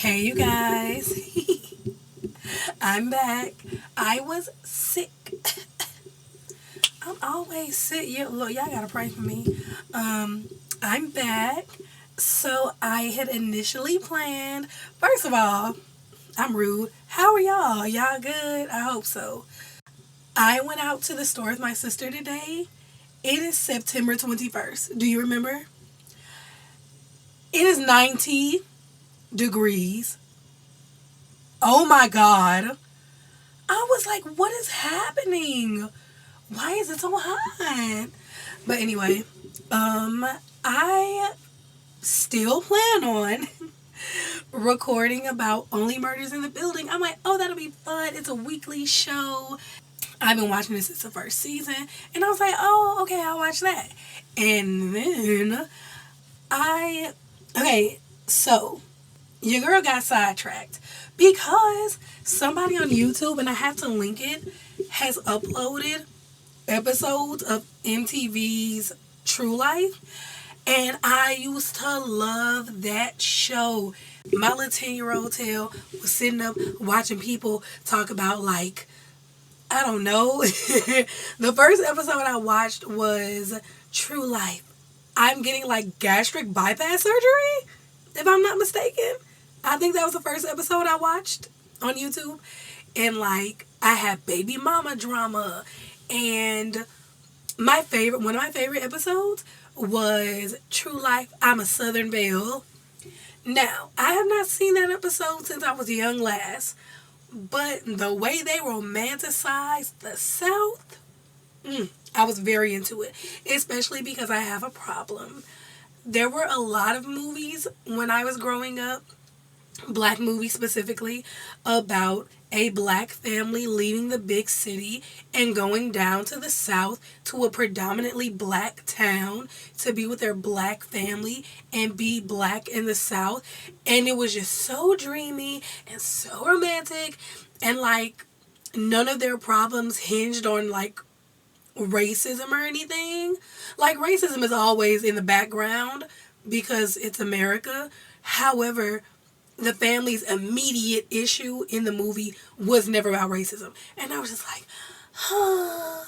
Hey, you guys. I'm back. I was sick. I'm always sick. Look, y'all gotta pray for me. Um, I'm back. So I had initially planned. First of all, I'm rude. How are y'all? Y'all good? I hope so. I went out to the store with my sister today. It is September 21st. Do you remember? It is 90 degrees. Oh my God. I was like, what is happening? Why is it so hot? But anyway, um, I still plan on recording about Only Murders in the Building. I'm like, oh, that'll be fun. It's a weekly show. I've been watching this since the first season. And I was like, oh, okay, I'll watch that. And then okay, so your girl got sidetracked because somebody on YouTube, and I have to link it, has uploaded episodes of MTV's True Life. And I used to love that show. My little 10-year-old tail was sitting up watching people talk about, like, I don't know. The first episode I watched was True Life. I'm getting like gastric bypass surgery, if I'm not mistaken. I think that was the first episode I watched on YouTube. And like, I had baby mama drama. And one of my favorite episodes was True Life, I'm a Southern Belle. Now, I have not seen that episode since I was a young lass, but the way they romanticized the South, I was very into it, especially because I have a problem. There were a lot of movies when I was growing up, black movies specifically, about a black family leaving the big city and going down to the South to a predominantly black town to be with their black family and be black in the South. And it was just so dreamy and so romantic, and like none of their problems hinged on like racism or anything. Like, racism is always in the background because it's America. However, the family's immediate issue in the movie was never about racism. And I was just like, huh,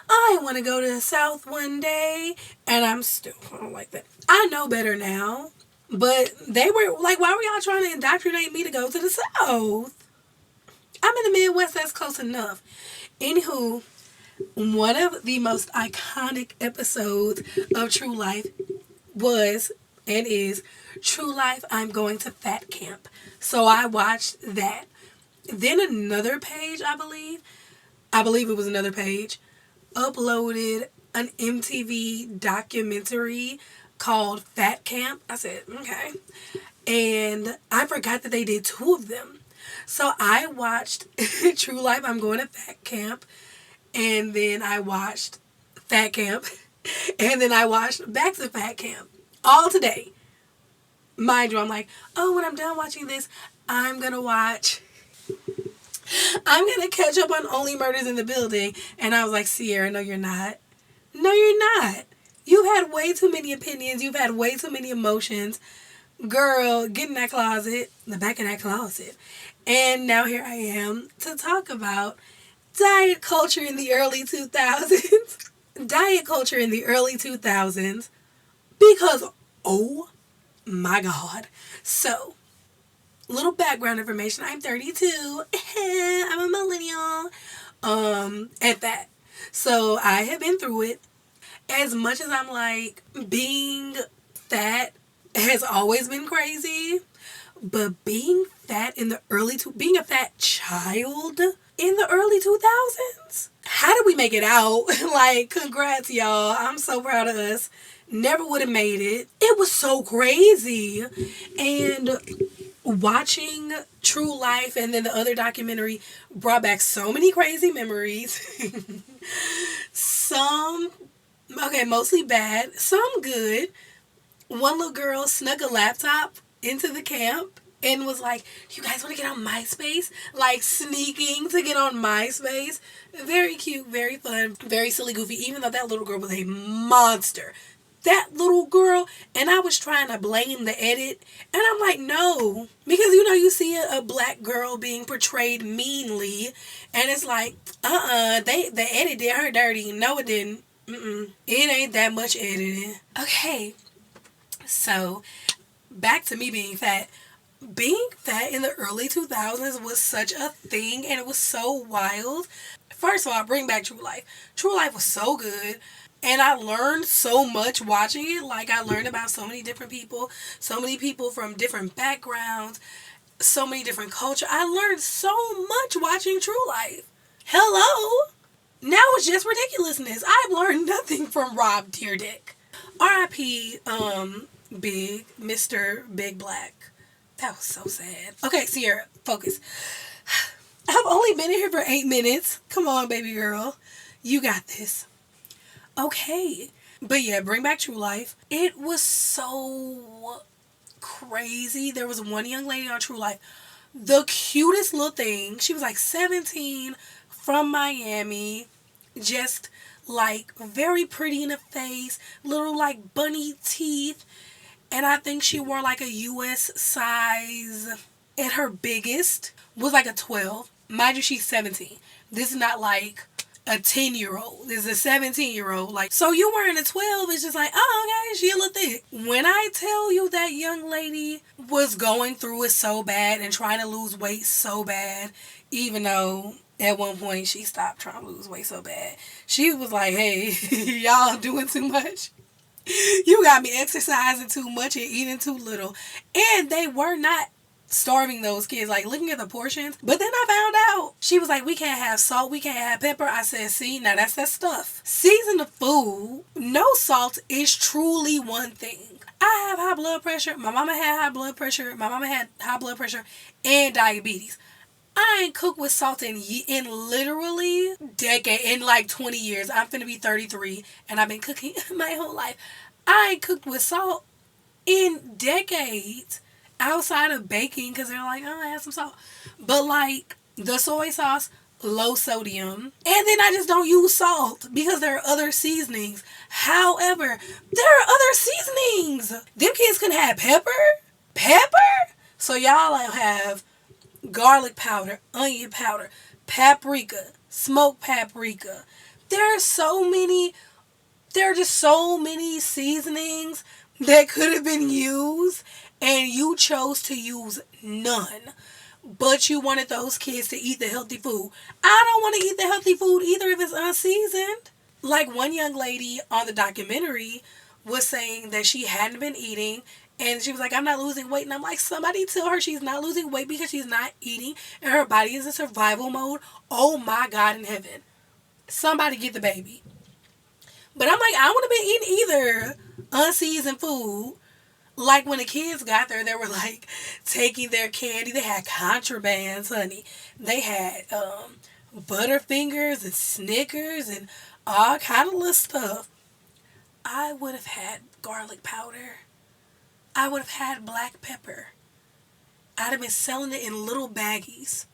I want to go to the South one day. And I'm still like that. I know better now. But they were like, why were y'all trying to indoctrinate me to go to the South? I'm in the Midwest, that's close enough. Anywho, one of the most iconic episodes of True Life was and is True Life, I'm Going to Fat Camp. So I watched that. Then another page, I believe it was another page, uploaded an MTV documentary called Fat Camp. I said, okay. And I forgot that they did two of them. So I watched True Life, I'm Going to Fat Camp. And then I watched Fat Camp. And then I watched Back to Fat Camp. All today. Mind you, I'm like, oh, when I'm done watching this, I'm going to catch up on Only Murders in the Building. And I was like, Sierra, no, you're not. No, you're not. You've had way too many opinions. You've had way too many emotions. Girl, get in that closet, the back of that closet. And now here I am to talk about diet culture in the early 2000s. Diet culture in the early 2000s. Because, oh my God. So, little background information. I'm 32. I'm a millennial. At that. So, I have been through it. As much as I'm like, being fat has always been crazy. But being fat in the being a fat child in the early 2000s? How did we make it out? Like, congrats, y'all. I'm so proud of us. Never would have made it. It was so crazy. And watching True Life and then the other documentary brought back so many crazy memories. Some, okay, mostly bad. Some good. One little girl snuck a laptop into the camp and was like, you guys want to get on MySpace? Like, sneaking to get on MySpace. Very cute, very fun, very silly, goofy, even though that little girl was a monster. that little girl, and I was trying to blame the edit, and I'm like, no, because you know, you see a black girl being portrayed meanly, and it's like, the edit did her dirty. No, it didn't. It ain't that much editing. Okay, so back to me being fat. Being fat in the early 2000s was such a thing, and it was so wild. First of all, bring back True Life. True Life was so good. And I learned so much watching it. Like, I learned about so many different people. So many people from different backgrounds. So many different cultures. I learned so much watching True Life. Hello? Now it's just ridiculousness. I've learned nothing from Rob Deerdick. R.I.P. Mr. Big Black. That was so sad. Okay, Sierra, focus. I've only been in here for 8 minutes. Come on, baby girl. You got this. Okay. But yeah, bring back True Life. It was so crazy. There was one young lady on True Life. The cutest little thing. She was like 17, from Miami. Just like very pretty in the face. Little like bunny teeth. And I think she wore like a US size. And her biggest was like a 12. Mind you, she's 17. This is not like a 10-year-old. This is a 17-year-old. Like, so you wearing a 12, it's just like, oh, okay, she a little thick. When I tell you that young lady was going through it so bad and trying to lose weight so bad, even though at one point she stopped trying to lose weight so bad. She was like, hey, y'all doing too much. You got me exercising too much and eating too little. And they were not starving those kids, like looking at the portions. But then I found out she was like, we can't have salt, we can't have pepper. I said, see, now that's that stuff. Season the food. No salt is truly one thing. I have high blood pressure. My mama had high blood pressure. My mama had high blood pressure and diabetes. I ain't cooked with salt in literally decade, in like 20 years. I'm finna be 33 and I've been cooking my whole life. I ain't cooked with salt in decades. Outside of baking, because they're like, oh, I have some salt. But like the soy sauce, low sodium. And then I just don't use salt because there are other seasonings. However, there are other seasonings. Them kids can have pepper. Pepper? So y'all have garlic powder, onion powder, paprika, smoked paprika. There are just so many seasonings that could have been used. And you chose to use none. But you wanted those kids to eat the healthy food. I don't want to eat the healthy food either if it's unseasoned. Like one young lady on the documentary was saying that she hadn't been eating. And she was like, I'm not losing weight. And I'm like, somebody tell her she's not losing weight because she's not eating. And her body is in survival mode. Oh my God in heaven. Somebody get the baby. But I'm like, I wouldn't have been eating either unseasoned food. Like, when the kids got there, they were, like, taking their candy. They had contrabands, honey. They had Butterfingers and Snickers and all kind of little stuff. I would have had garlic powder. I would have had black pepper. I'd have been selling it in little baggies.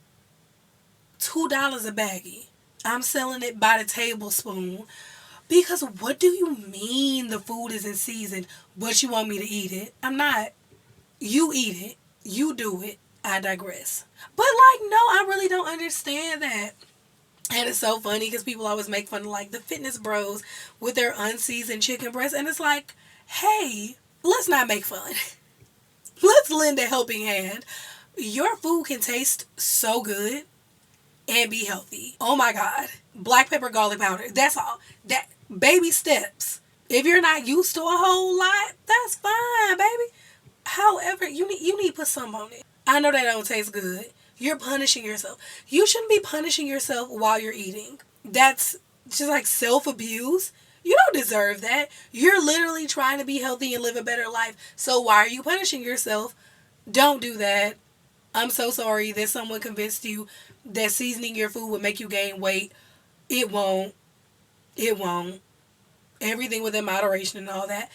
$2 a baggie. I'm selling it by the tablespoon. Because what do you mean the food isn't seasoned, but you want me to eat it? I'm not. You eat it. You do it. I digress. But like, no, I really don't understand that. And it's so funny because people always make fun of like the fitness bros with their unseasoned chicken breast. And it's like, hey, let's not make fun. Let's lend a helping hand. Your food can taste so good and be healthy. Oh my God. Black pepper, garlic powder. That's all. That baby steps. If you're not used to a whole lot, that's fine, baby. However, you need to put some on it. I know that don't taste good. You're punishing yourself. You shouldn't be punishing yourself while you're eating. That's just like self-abuse. You don't deserve that. You're literally trying to be healthy and live a better life. So why are you punishing yourself? Don't do that. I'm so sorry that someone convinced you that seasoning your food would make you gain weight. It won't. It won't. Everything within moderation and all that.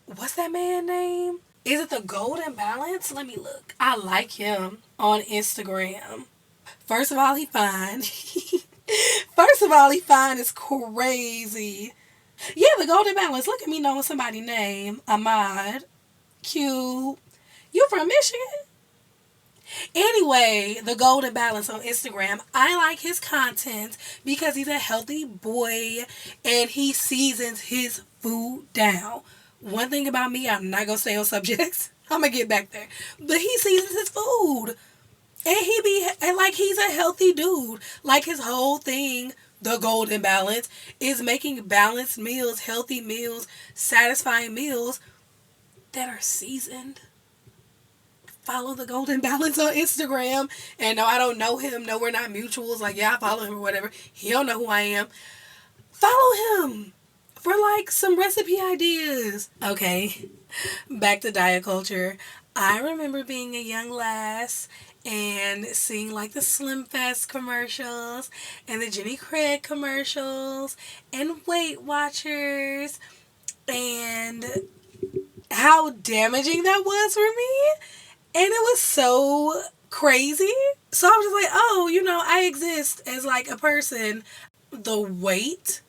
What's that man name? Is it the Golden Balance? Let me look. I like him on Instagram. First of all, he fine. First of all, he fine is crazy. Yeah, the golden balance. Look at me knowing somebody's name. Ahmad. Cute. You from Michigan? Anyway, the golden balance on Instagram. I like his content because he's a healthy boy and he seasons his food down. One thing about me, I'm not gonna stay on subjects. I'm gonna get back there. But he seasons his food. And like he's a healthy dude. Like his whole thing, the golden balance, is making balanced meals, healthy meals, satisfying meals that are seasoned. Follow the golden balance on Instagram. And no, I don't know him. No, we're not mutuals. Like, yeah, I follow him or whatever. He don't know who I am. Follow him for like some recipe ideas. Okay, back to diet culture. I remember being a young lass and seeing like the Slim Fast commercials and the Jenny Craig commercials and Weight Watchers and how damaging that was for me. And it was so crazy. So I was just like, oh, I exist as like a person. The weight,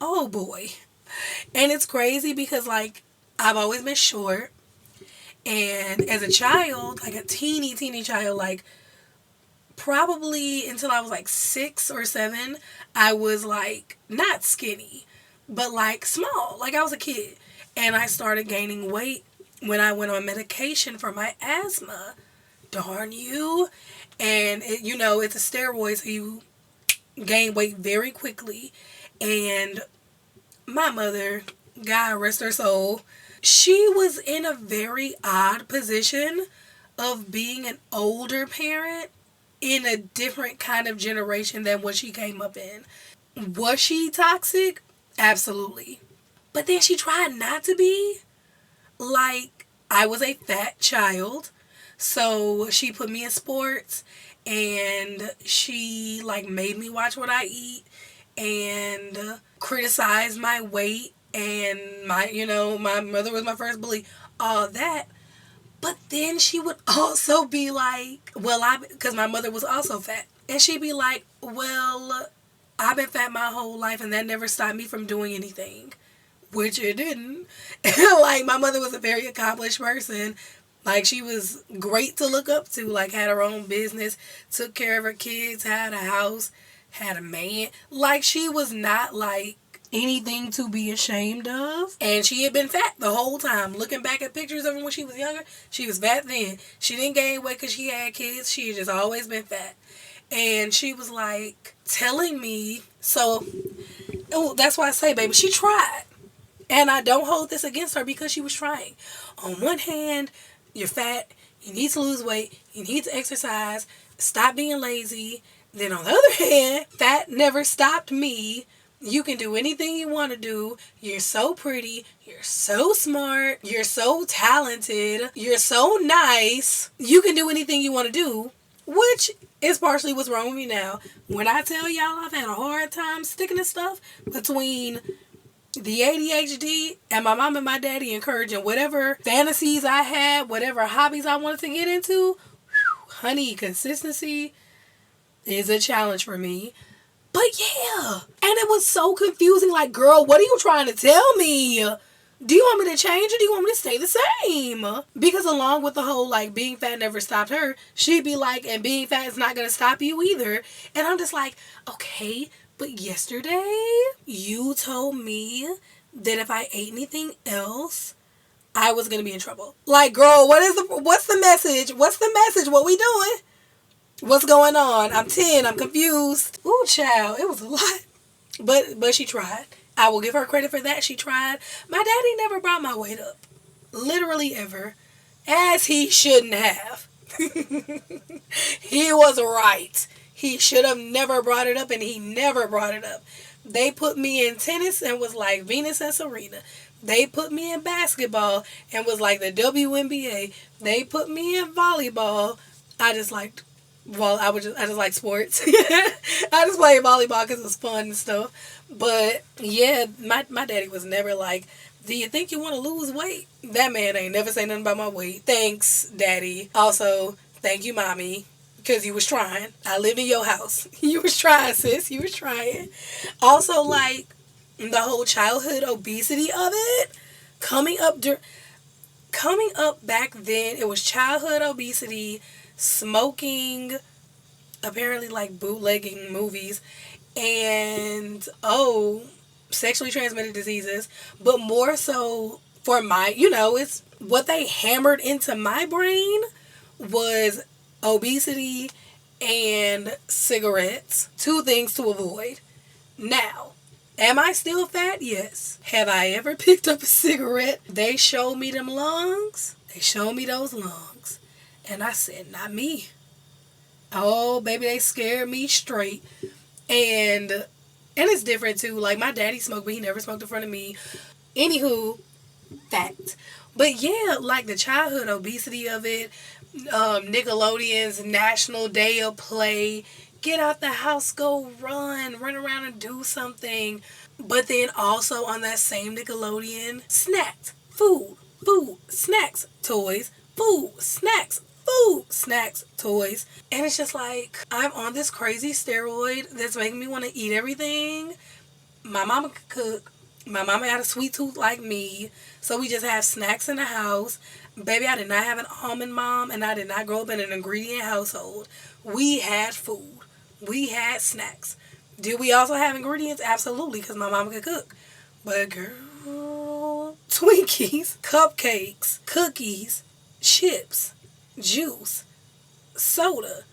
oh boy. And it's crazy because like I've always been short. And as a child, like a teeny child, like probably until I was like 6 or 7, I was like not skinny, but like small. Like I was a kid. And I started gaining weight when I went on medication for my asthma. Darn you. And it's a steroid, so you gain weight very quickly. And my mother, God rest her soul, she was in a very odd position of being an older parent in a different kind of generation than what she came up in. Was she toxic? Absolutely. But then she tried not to be. Like, I was a fat child, so she put me in sports, and she, like, made me watch what I eat, and criticized my weight, and my mother was my first bully, all that. But then she would also be like, because my mother was also fat, and she'd be like, well, I've been fat my whole life, and that never stopped me from doing anything. Which it didn't. Like, my mother was a very accomplished person. Like, she was great to look up to. Like, had her own business, took care of her kids, had a house, had a man. Like, she was not, like, anything to be ashamed of. And she had been fat the whole time. Looking back at pictures of her when she was younger, she was fat then. She didn't gain weight because she had kids. She had just always been fat. And she was, like, telling me, that's why I say, baby, she tried. And I don't hold this against her because she was trying. On one hand, you're fat, you need to lose weight, you need to exercise, stop being lazy. Then on the other hand, fat never stopped me. You can do anything you want to do. You're so pretty, you're so smart, you're so talented, you're so nice. You can do anything you want to do, which is partially what's wrong with me now. When I tell y'all I've had a hard time sticking to stuff between the ADHD and my mom and my daddy encouraging whatever fantasies I had, whatever hobbies I wanted to get into, honey, consistency is a challenge for me. But yeah, and it was so confusing. Like, girl, what are you trying to tell me? Do you want me to change or do you want me to stay the same? Because along with the whole, like, being fat never stopped her, she'd be like, and being fat is not going to stop you either. And I'm just like, okay, but yesterday, you told me that if I ate anything else, I was going to be in trouble. Like, girl, what's the message? What's the message? What we doing? What's going on? I'm 10. I'm confused. Ooh, child, it was a lot. But she tried. I will give her credit for that. She tried. My daddy never brought my weight up. Literally ever. As he shouldn't have. He was right. He should have never brought it up, and he never brought it up. They put me in tennis and was like Venus and Serena. They put me in basketball and was like the WNBA. They put me in volleyball. I just liked, I just like sports. I just played volleyball because it was fun and stuff. But yeah, my daddy was never like, do you think you want to lose weight? That man ain't never say nothing about my weight. Thanks, daddy. Also, thank you, mommy. Because you was trying. I live in your house. You was trying, sis. You was trying. Also, like, the whole childhood obesity of it, coming up coming up back then, it was childhood obesity, smoking, apparently like bootlegging movies, and sexually transmitted diseases, but more so for my, it's what they hammered into my brain was obesity and cigarettes, two things to avoid. Now, am I still fat? Yes. Have I ever picked up a cigarette? They showed me them lungs. They showed me those lungs. And I said, not me. Oh, baby, they scared me straight. And it's different too. Like, my daddy smoked, but he never smoked in front of me. Anywho, fact. But yeah, like the childhood obesity of it, Nickelodeon's National Day of Play, get out the house, go run around and do something. But then also on that same Nickelodeon, snacks, food, snacks, toys, food, snacks, toys. And it's just like, I'm on this crazy steroid that's making me want to eat everything. My mama could cook. My mama had a sweet tooth like me. So we just have snacks in the house. Baby, I did not have an almond mom, and I did not grow up in an ingredient household. We had food. We had snacks. Did we also have ingredients? Absolutely, because my mama could cook. But girl, Twinkies, cupcakes, cookies, chips, juice, soda.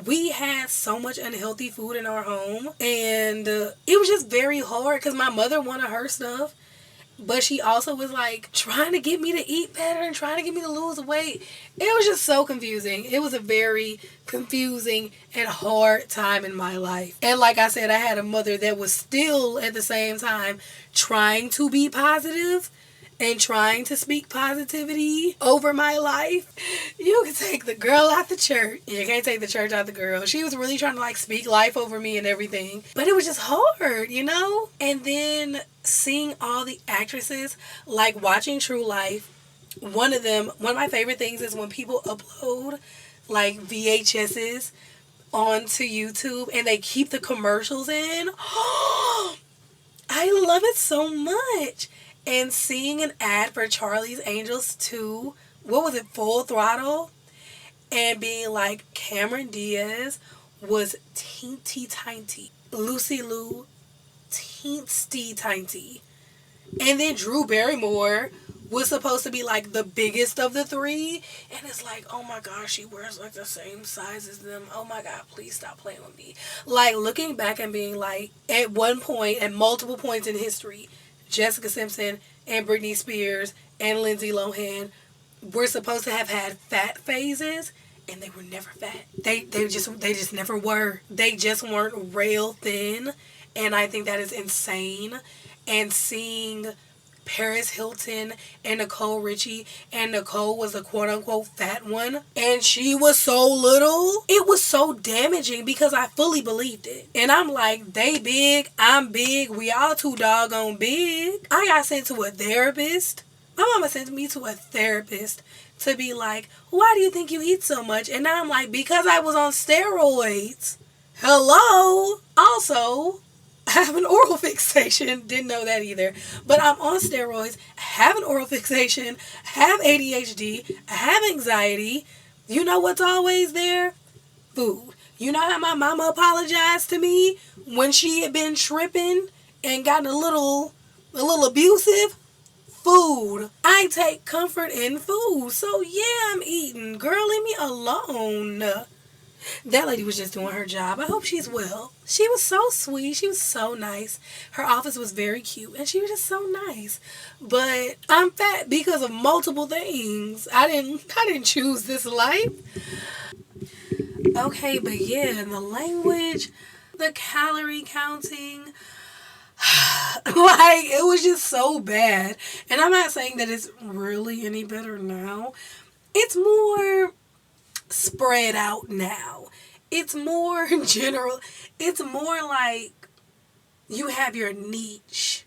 We had so much unhealthy food in our home, and it was just very hard because my mother wanted her stuff, but she also was like trying to get me to eat better and trying to get me to lose weight. It was just so confusing. It was a very confusing and hard time in my life. And like I said, I had a mother that was still at the same time trying to be positive and trying to speak positivity over my life. You can take the girl out the church. You can't take the church out the girl. She was really trying to like speak life over me and everything. But it was just hard, And then seeing all the actresses, like watching True Life, one of my favorite things is when people upload like VHSs onto YouTube and they keep the commercials in. I love it so much. And seeing an ad for Charlie's Angels 2, what was it, Full Throttle? And being like, Cameron Diaz was teensy tiny. Lucy Liu, teensy tiny. And then Drew Barrymore was supposed to be like the biggest of the three. And it's like, oh my gosh, she wears like the same size as them. Oh my God, please stop playing with me. Like looking back and being like, at one point, at multiple points in history, Jessica Simpson and Britney Spears and Lindsay Lohan were supposed to have had fat phases, and they were never fat. They just never were. They just weren't rail thin, and I think that is insane. And seeing Paris Hilton and Nicole Richie, and Nicole was a quote-unquote fat one, and she was so little, it was so damaging because I fully believed it. And I'm like, they big, I'm big, we all too doggone big. I got sent to a therapist. My mama sent me to a therapist to be like, why do you think you eat so much? And now I'm like, because I was on steroids. Hello? Also, I have an oral fixation. Didn't know that either. But I'm on steroids, have an oral fixation, have ADHD, have anxiety. You know what's always there? Food. You know how my mama apologized to me when she had been tripping and gotten a little abusive? Food. I take comfort in food. So yeah, I'm eating. Girl, leave me alone. That lady was just doing her job. I hope she's well. She was so sweet. She was so nice. Her office was very cute, and she was just so nice. But I'm fat because of multiple things. I didn't choose this life. Okay, but yeah, the language, the calorie counting, like it was just so bad. And I'm not saying that it's really any better now. It's more spread out now. It's more general. It's more like you have your niche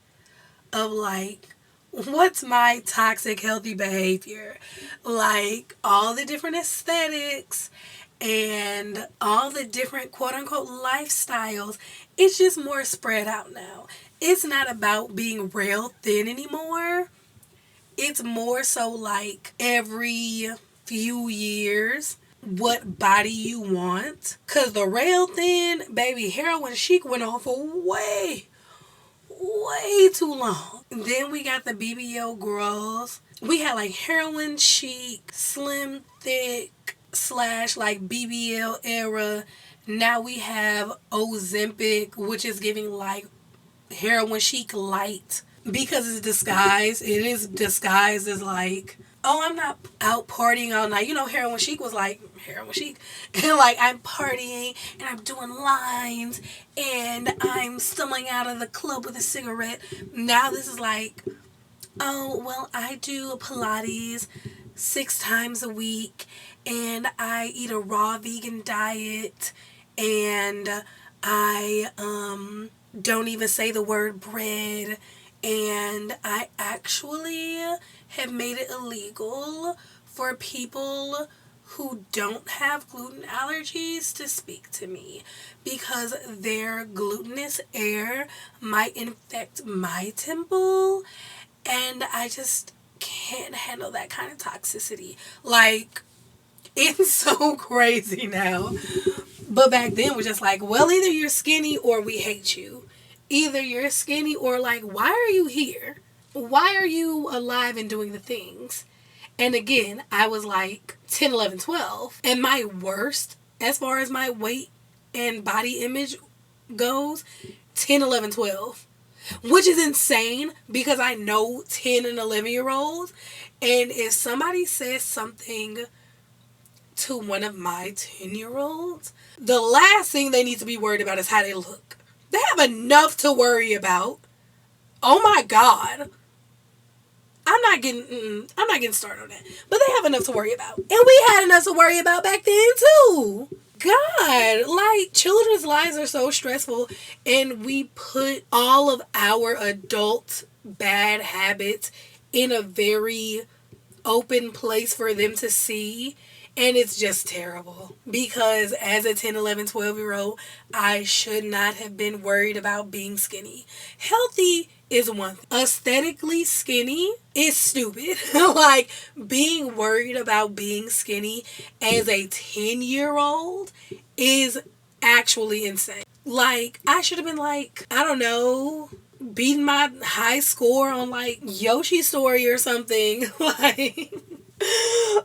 of like, what's my toxic healthy behavior? Like all the different aesthetics and all the different quote unquote lifestyles, it's just more spread out now. It's not about being real thin anymore. It's more so like every few years what body you want. Cause the rail thin, baby, heroin chic went on for way too long. Then we got the BBL girls. We had like heroin chic, slim thick slash like BBL era. Now we have Ozempic, which is giving like heroin chic light because it's disguised. It is disguised as like, oh, I'm not out partying all night. You know, heroin chic was like heroin chic, and like I'm partying and I'm doing lines and I'm stumbling out of the club with a cigarette. Now this is like, oh well, I do Pilates 6 times a week and I eat a raw vegan diet and I don't even say the word bread, and I actually have made it illegal for people who don't have gluten allergies to speak to me because their glutinous air might infect my temple, and I just can't handle that kind of toxicity. Like, it's so crazy now. But back then it was just like, well, either you're skinny or we hate you. Either you're skinny or like, why are you here? Why are you alive and doing the things? And again, I was like 10, 11, 12. And my worst, as far as my weight and body image goes, 10, 11, 12. Which is insane because I know 10 and 11-year-olds. And if somebody says something to one of my 10-year-olds, the last thing they need to be worried about is how they look. They have enough to worry about. Oh my God. I'm not getting started on that. But they have enough to worry about. And we had enough to worry about back then too. God, like, children's lives are so stressful, and we put all of our adult bad habits in a very open place for them to see. And it's just terrible because as a 10, 11, 12-year-old, I should not have been worried about being skinny. Healthy is one thing. Aesthetically skinny is stupid. Like, being worried about being skinny as a 10-year-old is actually insane. Like, I should have been like, I don't know, beating my high score on like Yoshi's Story or something. Like...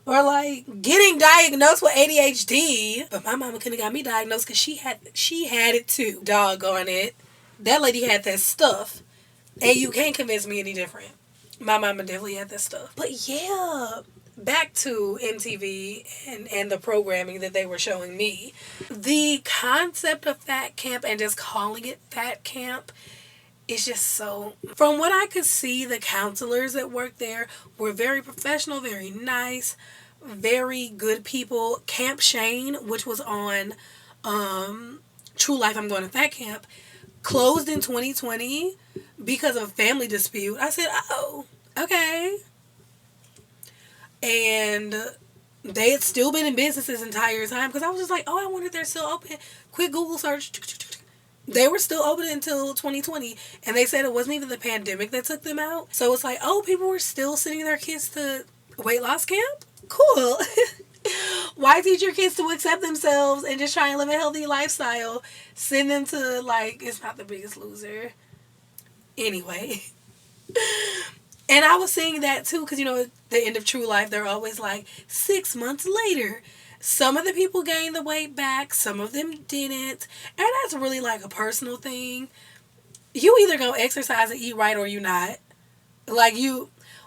or like getting diagnosed with ADHD. But my mama couldn't have got me diagnosed because she had it too. Doggone it. That lady had that stuff. And you can't convince me any different. My mama definitely had that stuff. But yeah, back to MTV and the programming that they were showing me. The concept of fat camp and just calling it fat camp, it's just so... From what I could see, the counselors that worked there were very professional, very nice, very good people. Camp Shane, which was on True Life, I'm Going to Fat Camp, closed in 2020 because of a family dispute. I said, oh, okay. And they had still been in business this entire time because I was just like, oh, I wonder if they're still open. Quick Google search. They were still open until 2020, and they said it wasn't even the pandemic that took them out. So it's like, oh, people were still sending their kids to weight loss camp? Cool. Why teach your kids to accept themselves and just try and live a healthy lifestyle? Send them to, like, It's Not the Biggest Loser. Anyway. And I was seeing that too, because, you know, at the end of True Life, they're always like, 6 months later. Some of the people gained the weight back, some of them didn't. And that's really like a personal thing. You either gonna exercise and eat right or you not. Like,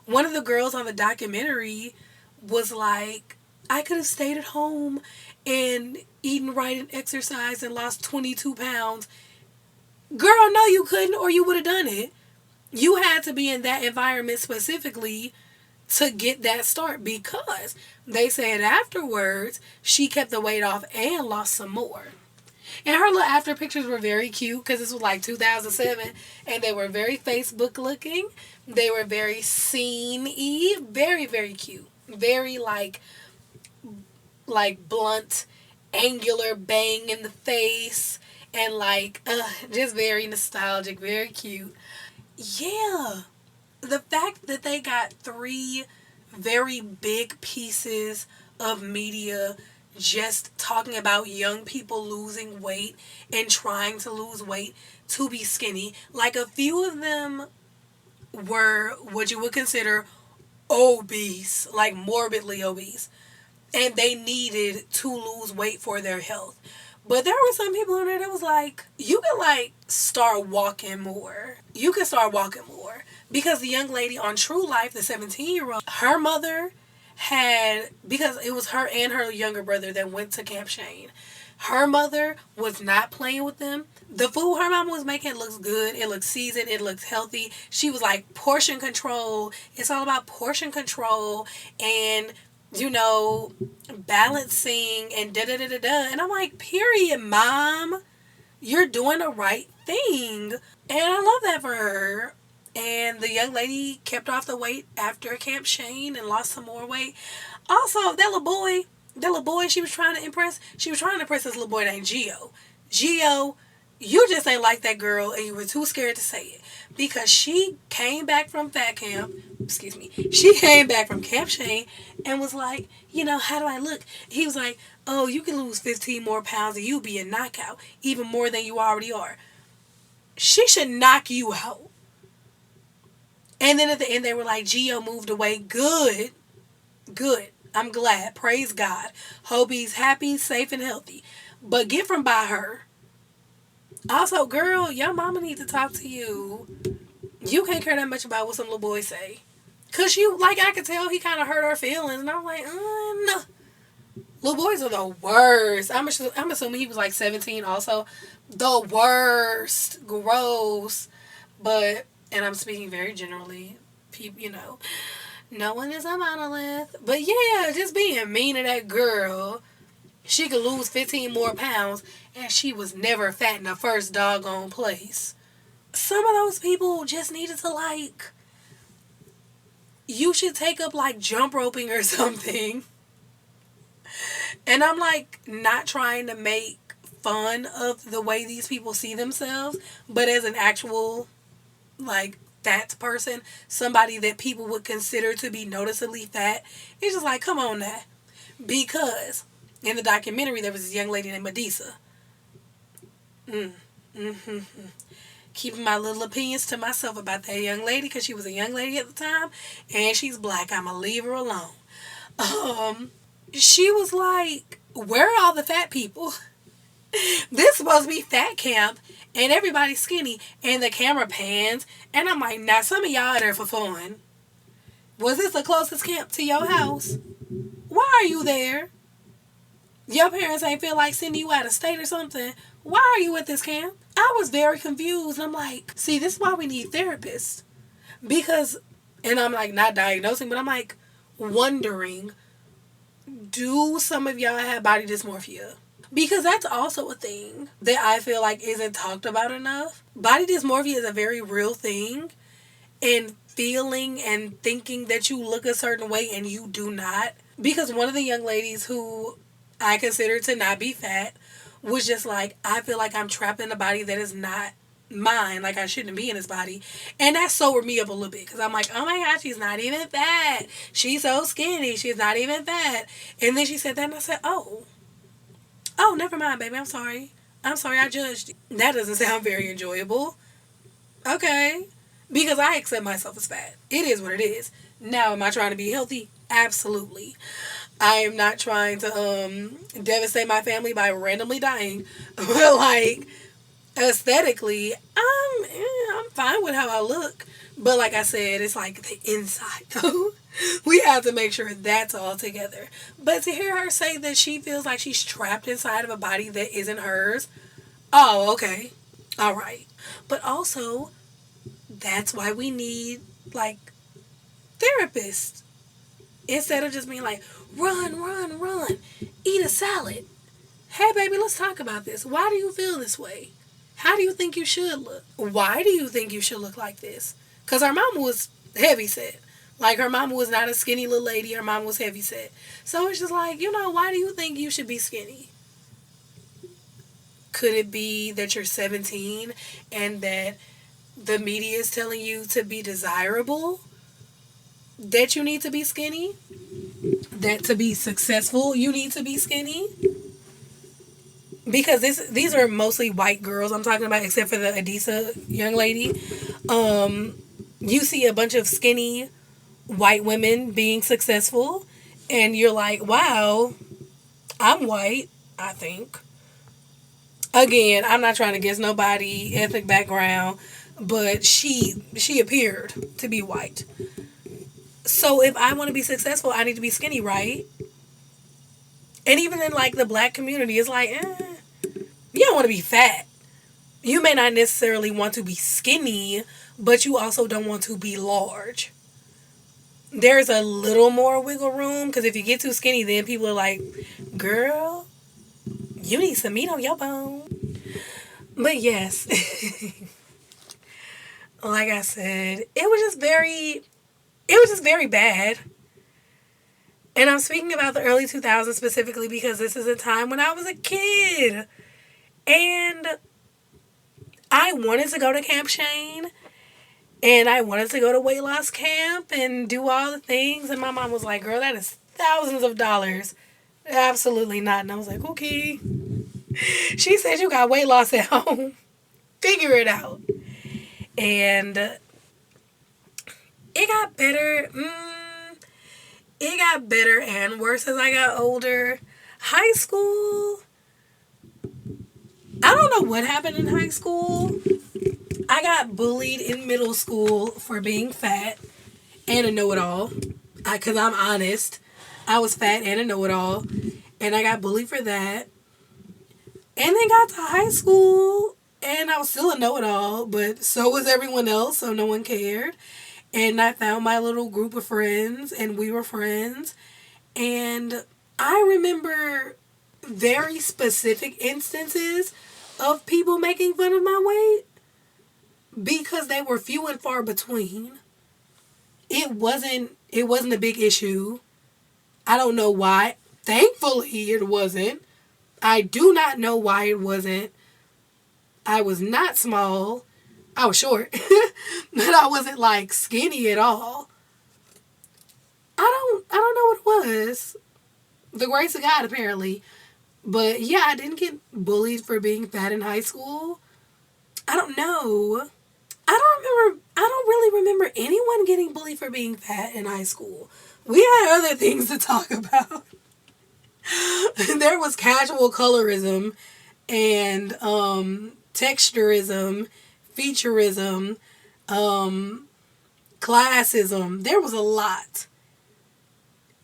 one of the girls on the documentary was like, I could have stayed at home and eaten right and exercised and lost 22 pounds. Girl, no, you couldn't, or you would have done it. You had to be in that environment specifically to get that start, because they said afterwards she kept the weight off and lost some more. And her little after pictures were very cute because this was like 2007, and they were very Facebook looking. They were very scene-y, very, very cute. Very like blunt angular bang in the face and like just very nostalgic, very cute. Yeah, the fact that they got three very big pieces of media just talking about young people losing weight and trying to lose weight to be skinny. Like a few of them were what you would consider obese, like morbidly obese, and they needed to lose weight for their health. But there were some people in there that was like, you can like start walking more. You can start walking more. Because the young lady on True Life, the 17-year-old, her mother had, because it was her and her younger brother that went to Camp Shane. Her mother was not playing with them. The food her mama was making looks good. It looks seasoned. It looks healthy. She was like, portion control. It's all about portion control and, you know, balancing and da da da da da. And I'm like, period, mom. You're doing the right thing. And I love that for her. And the young lady kept off the weight after Camp Shane and lost some more weight. Also, that little boy she was trying to impress, this little boy named Gio. Gio, you just ain't like that girl and you were too scared to say it. Because she came back from fat camp, she came back from Camp Shane and was like, how do I look? He was like, oh, you can lose 15 more pounds and you'll be a knockout, even more than you already are. She should knock you out. And then at the end, they were like, Gio moved away. Good. Good. I'm glad. Praise God. Hope he's happy, safe, and healthy. But get from by her. Also, girl, your mama needs to talk to you. You can't care that much about what some little boy say. Because I could tell he kind of hurt her feelings. And I'm like, no. Little boys are the worst. I'm assuming he was like 17 also. The worst. Gross. But... and I'm speaking very generally. People, no one is a monolith. But yeah, just being mean to that girl. She could lose 15 more pounds and she was never fat in the first doggone place. Some of those people just needed to you should take up jump roping or something. And I'm not trying to make fun of the way these people see themselves, but as an actual fat person, somebody that people would consider to be noticeably fat, it's just come on now. Because in the documentary, there was this young lady named Medusa. Keeping my little opinions to myself about that young lady, because she was a young lady at the time, and she's black. I'ma leave her alone. She was like, where are all the fat people? This is supposed to be fat camp, and everybody's skinny, and the camera pans, and I'm like, now some of y'all are there for fun. Was this the closest camp to your house? Why are you there? Your parents ain't feel like sending you out of state or something. Why are you at this camp? I was very confused. I'm like, see, this is why we need therapists. Because, and I'm not diagnosing, but I'm wondering, do some of y'all have body dysmorphia? Because that's also a thing that I feel isn't talked about enough. Body dysmorphia is a very real thing. And feeling and thinking that you look a certain way and you do not. Because one of the young ladies who I consider to not be fat was just I feel like I'm trapped in a body that is not mine. I shouldn't be in this body. And that sobered me up a little bit. Because I'm oh my God, she's not even fat. She's so skinny. She's not even fat. And then she said that and I said, oh, never mind, baby. I'm sorry. I judged you. That doesn't sound very enjoyable. Okay. Because I accept myself as fat. It is what it is. Now, am I trying to be healthy? Absolutely. I am not trying to devastate my family by randomly dying. But aesthetically, I'm fine with how I look. But like I said, it's the inside. We have to make sure that's all together. But to hear her say that she feels like she's trapped inside of a body that isn't hers, oh, okay. All right. But also, that's why we need, therapists. Instead of just being run, eat a salad. Hey, baby, let's talk about this. Why do you feel this way? How do you think you should look? Why do you think you should look like this? Because our mama was heavy set. Her mama was not a skinny little lady. Her mama was heavy set. So it's just why do you think you should be skinny? Could it be that you're 17 and that the media is telling you to be desirable, that you need to be skinny, that to be successful you need to be skinny? Because these are mostly white girls I'm talking about, except for the Adisa young lady. You see a bunch of skinny white women being successful, and you're like, wow, I'm white, I think. Again, I'm not trying to guess nobody ethnic background, but she appeared to be white. So if I want to be successful, I need to be skinny, right? And even in like the black community, it's like, you don't want to be fat. You may not necessarily want to be skinny, but you also don't want to be large. There's a little more wiggle room, because if you get too skinny, then people are like, girl, you need some meat on your bone. But yes, like I said, it was just very bad. And I'm speaking about the early 2000s specifically because this is a time when I was a kid. And I wanted to go to Camp Shane. And I wanted to go to weight loss camp and do all the things. And my mom was like, girl, that is thousands of dollars. Absolutely not. And I was like, okay. She said you got weight loss at home. Figure it out. And it got better. It got better and worse as I got older. High school, I don't know what happened in high school. I got bullied in middle school for being fat and a know-it-all. Because I'm honest. I was fat and a know-it-all. And I got bullied for that. And then got to high school and I was still a know-it-all. But so was everyone else, so no one cared. And I found my little group of friends and we were friends. And I remember very specific instances of people making fun of my weight because they were few and far between. It wasn't a big issue. I don't know why. Thankfully it wasn't. I do not know why it wasn't. I was not small. I was short. But I wasn't like skinny at all. I don't know what it was. The grace of God apparently. But yeah, I didn't get bullied for being fat in high school. I don't know. I don't really remember anyone getting bullied for being fat in high school. We had other things to talk about. There was casual colorism and texturism, featureism, classism. There was a lot.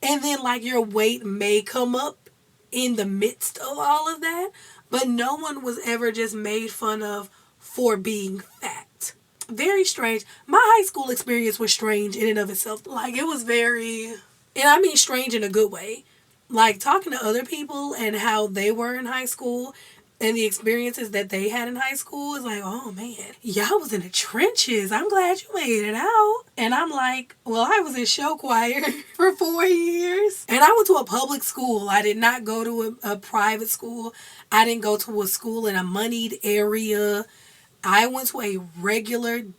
And then like your weight may come up in the midst of all of that, but no one was ever just made fun of for being fat. Very strange. My high school experience was strange in and of itself. Like it was very, and I mean strange in a good way. Like talking to other people and how they were in high school and the experiences that they had in high school is like, oh man, y'all was in the trenches. I'm glad you made it out. And I'm like, well, I was in show choir for 4 years. And I went to a public school. I did not go to a private school. I didn't go to a school in a moneyed area. I went to a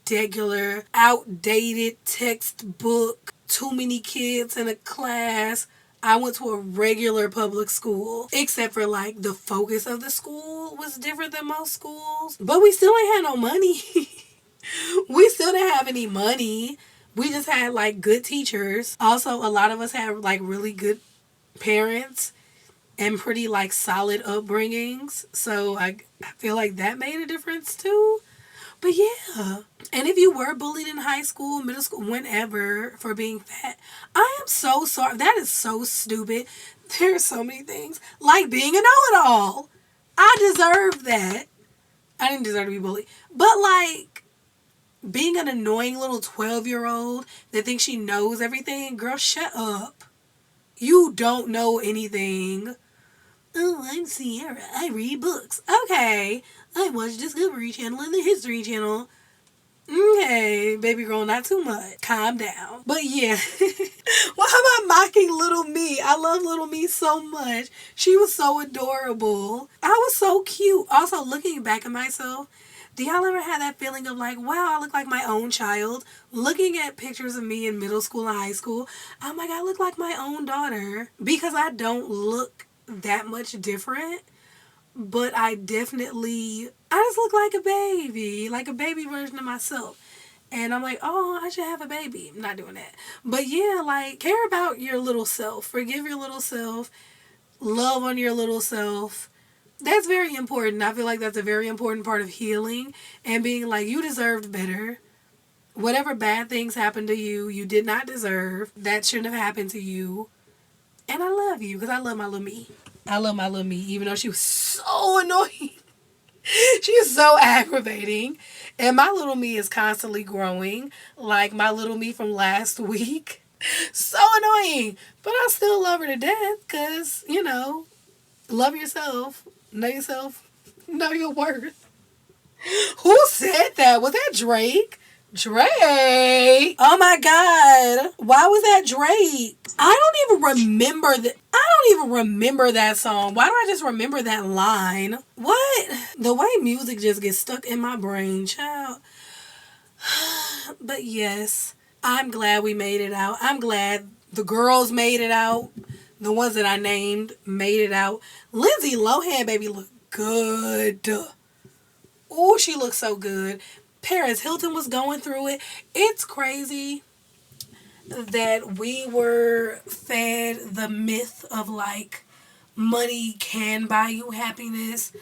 degular, outdated textbook, too many kids in a class. I went to a regular public school, except for like the focus of the school was different than most schools. But we still ain't had no money. We still didn't have any money. We just had like good teachers. Also, a lot of us had like really good parents and pretty like solid upbringings. So I feel like that made a difference too. But yeah. And if you were bullied in high school, middle school, whenever for being fat, I am so sorry. That is so stupid. There's so many things. Like being a know-it-all. I deserve that. I didn't deserve to be bullied. But like being an annoying little 12-year-old that thinks she knows everything, girl, shut up. You don't know anything. Oh, I'm Sierra. I read books. Okay. I watch Discovery Channel and the History Channel. Okay, baby girl, not too much. Calm down. But yeah. Why am I mocking little me? I love little me so much. She was so adorable. I was so cute. Also, looking back at myself, do y'all ever have that feeling of like, wow, I look like my own child? Looking at pictures of me in middle school and high school, I'm like, I look like my own daughter. Because I don't look that much different. But I just look like a baby version of myself. And I'm like, oh, I should have a baby. I'm not doing that. But yeah, like, care about your little self. Forgive your little self. Love on your little self. That's very important. I feel like that's a very important part of healing and being like, you deserved better. Whatever bad things happened to you, you did not deserve. That shouldn't have happened to you. And I love you because I love my little me. I love my little me, even though she was so annoying. She's so aggravating. And my little me is constantly growing. Like my little me from last week. So annoying. But I still love her to death because, love yourself. Know your worth. Who said that? Was that Drake? Drake. Oh my God. Why was that Drake? I don't even remember that. I don't even remember that song. Why do I just remember that line? What? The way music just gets stuck in my brain, child. But yes, I'm glad we made it out. I'm glad the girls made it out. The ones that I named made it out. Lindsay Lohan, baby, looked good. Oh, she looks so good. Paris Hilton was going through it. It's crazy that we were fed the myth of like money can buy you happiness.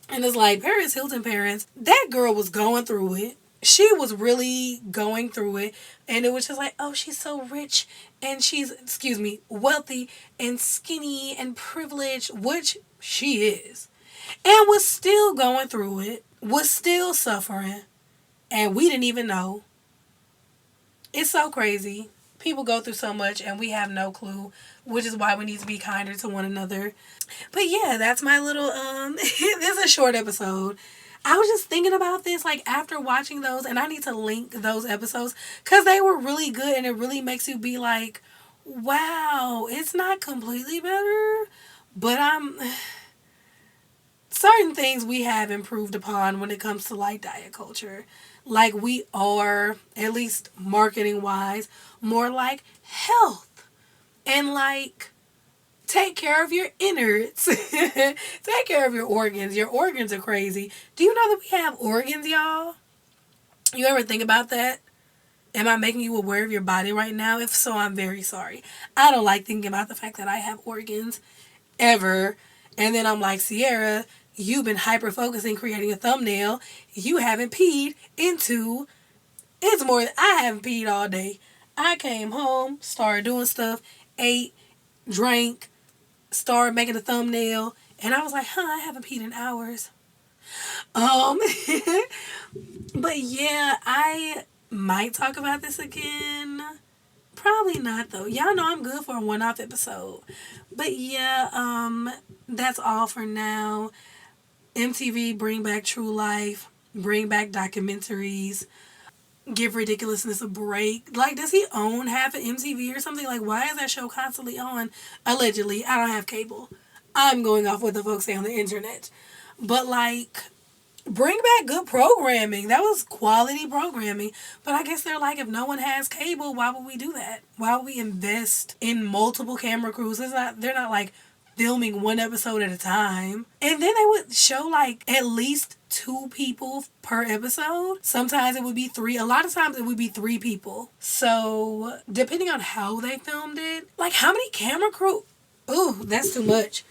And it's like Paris Hilton parents, that girl was going through it. She was really going through it. And it was just like, oh, she's so rich and she's, wealthy and skinny and privileged, which she is. And was still going through it, was still suffering. And we didn't even know. It's so crazy. People go through so much and we have no clue, which is why we need to be kinder to one another. But yeah, that's my little, this is a short episode. I was just thinking about this, like, after watching those, and I need to link those episodes, because they were really good, and it really makes you be like, wow, it's not completely better, but certain things we have improved upon when it comes to, like, diet culture. Like, we are, at least marketing-wise, more like health, and, like, take care of your innards. Take care of your organs. Your organs are crazy. Do you know that we have organs, y'all? You ever think about that? Am I making you aware of your body right now? If so, I'm very sorry. I don't like thinking about the fact that I have organs ever. And then I'm like, Sierra, you've been hyper-focusing creating a thumbnail. You haven't peed it's more than I haven't peed all day. I came home, started doing stuff, ate, drank, started making a thumbnail, and I was like, I haven't peed in hours. But yeah, I might talk about this again. Probably not though. Y'all know I'm good for a one-off episode. But yeah, that's all for now. MTV, bring back True Life, bring back documentaries, give ridiculousness a break. Like, does he own half of MTV or something? Like, why is that show constantly on? Allegedly, I don't have cable. I'm going off what the folks say on the internet. But, like, bring back good programming. That was quality programming. But I guess they're like, if no one has cable, why would we do that? Why would we invest in multiple camera crews? They're not like filming one episode at a time. And then they would show like at least 2 people per episode. Sometimes it would be 3. A lot of times it would be 3 people. So depending on how they filmed it, like how many camera crew? Ooh, that's too much.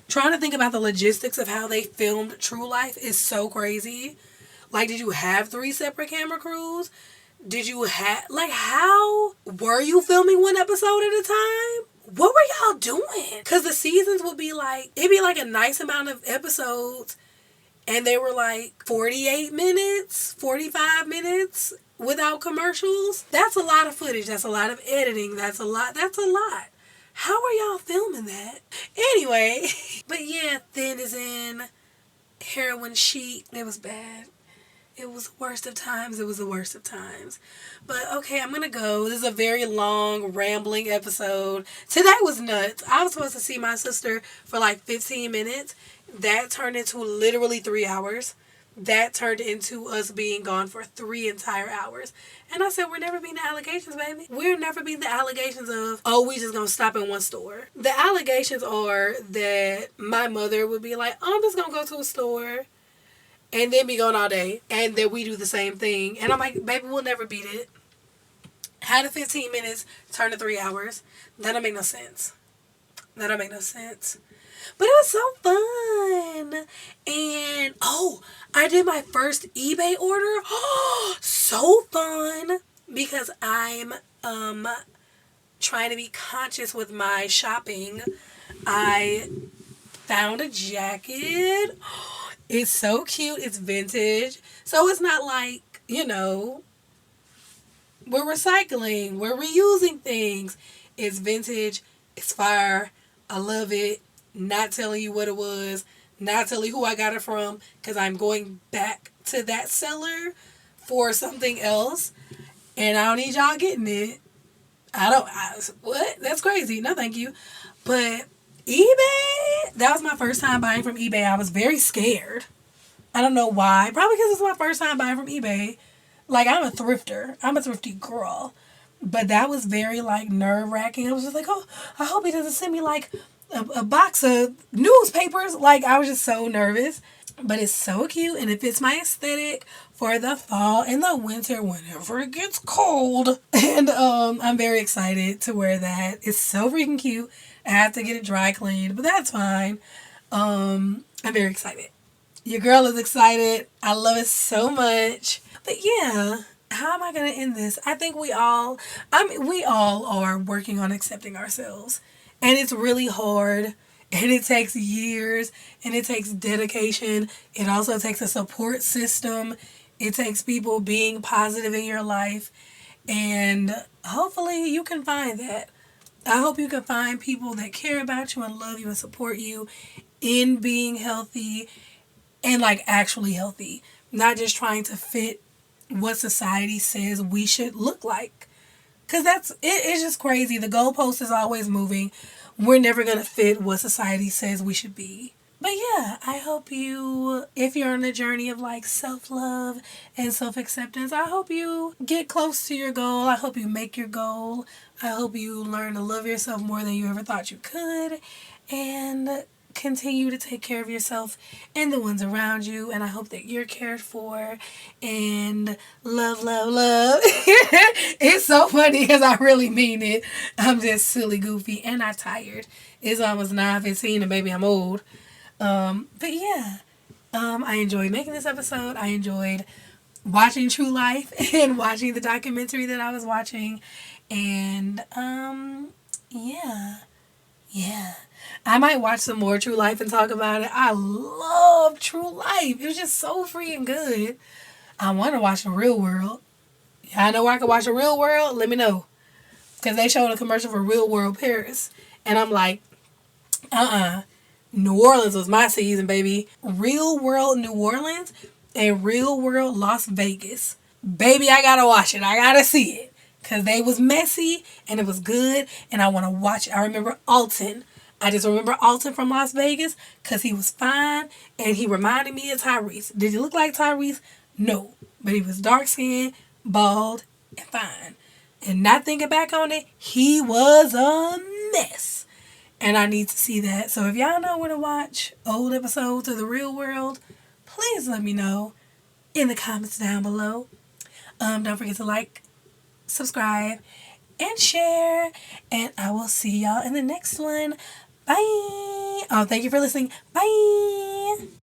Trying to think about the logistics of how they filmed True Life is so crazy. Like, did you have 3 separate camera crews? Did you have, like, how were you filming one episode at a time? What were y'all doing? Because the seasons would be like, it'd be like a nice amount of episodes, and they were like 48 minutes, 45 minutes without commercials. That's a lot of footage. That's a lot of editing. That's a lot. How are y'all filming that? Anyway, but yeah, Thin is in, Heroin Chic. It was bad. It was the worst of times. It was the worst of times. But okay, I'm going to go. This is a very long, rambling episode. Today was nuts. I was supposed to see my sister for like 15 minutes. That turned into literally 3 hours. That turned into us being gone for 3 entire hours. And I said, we're never being the allegations, baby. We're never being the allegations of, oh, we just gonna stop in one store. The allegations are that my mother would be like, oh, I'm just gonna go to a store and then be gone all day. And that we do the same thing. And I'm like, baby, we'll never beat it. How did 15 minutes turn to 3 hours? That don't make no sense. That don't make no sense. But it was so fun. And, oh, I did my first eBay order. Oh, so fun. Because I'm trying to be conscious with my shopping. I found a jacket. It's so cute. It's vintage. So it's not like, we're recycling. We're reusing things. It's vintage. It's fire. I love it. Not telling you what it was. Not telling you who I got it from. Because I'm going back to that seller for something else. And I don't need y'all getting it. What? That's crazy. No, thank you. But eBay, that was my first time buying from eBay. I was very scared. I don't know why. Probably because it's my first time buying from eBay. Like, I'm a thrifter. I'm a thrifty girl. But that was very, nerve-wracking. I was just like, oh, I hope he doesn't send me, a box of newspapers. I was just so nervous. But it's so cute, and it fits my aesthetic for the fall and the winter whenever it gets cold. And I'm very excited to wear that. It's so freaking cute. I have to get it dry cleaned, but that's fine. I'm very excited. Your girl is excited. I love it so much. But yeah, how am I going to end this? I think we all are working on accepting ourselves. And it's really hard. And it takes years. And it takes dedication. It also takes a support system. It takes people being positive in your life. And hopefully you can find that. I hope you can find people that care about you and love you and support you in being healthy and actually healthy. Not just trying to fit what society says we should look like. Because it's just crazy. The goalpost is always moving. We're never going to fit what society says we should be. But yeah, I hope you, if you're on a journey of self-love and self-acceptance, I hope you get close to your goal. I hope you make your goal. I hope you learn to love yourself more than you ever thought you could. And continue to take care of yourself and the ones around you. And I hope that you're cared for and love, love, love. It's so funny because I really mean it. I'm just silly, goofy, and I'm tired. It's almost 9:15 and baby, I'm old. But yeah, I enjoyed making this episode. I enjoyed watching True Life and watching the documentary that I was watching. And, yeah. I might watch some more True Life and talk about it. I love True Life. It was just so freaking good. I want to watch The Real World. Y'all know where I can watch The Real World? Let me know. Because they showed a commercial for Real World Paris. And I'm like, New Orleans was my season, baby. Real World New Orleans and Real World Las Vegas. Baby, I gotta watch it. I gotta see it. Because they was messy and it was good. And I want to watch it. I remember Alton. I just remember Alton from Las Vegas because he was fine and he reminded me of Tyrese. Did he look like Tyrese? No. But he was dark skinned, bald, and fine. And not thinking back on it, he was a mess. And I need to see that. So if y'all know where to watch old episodes of The Real World, please let me know in the comments down below. Don't forget to subscribe, and share. And I will see y'all in the next one. Bye. Oh, thank you for listening. Bye.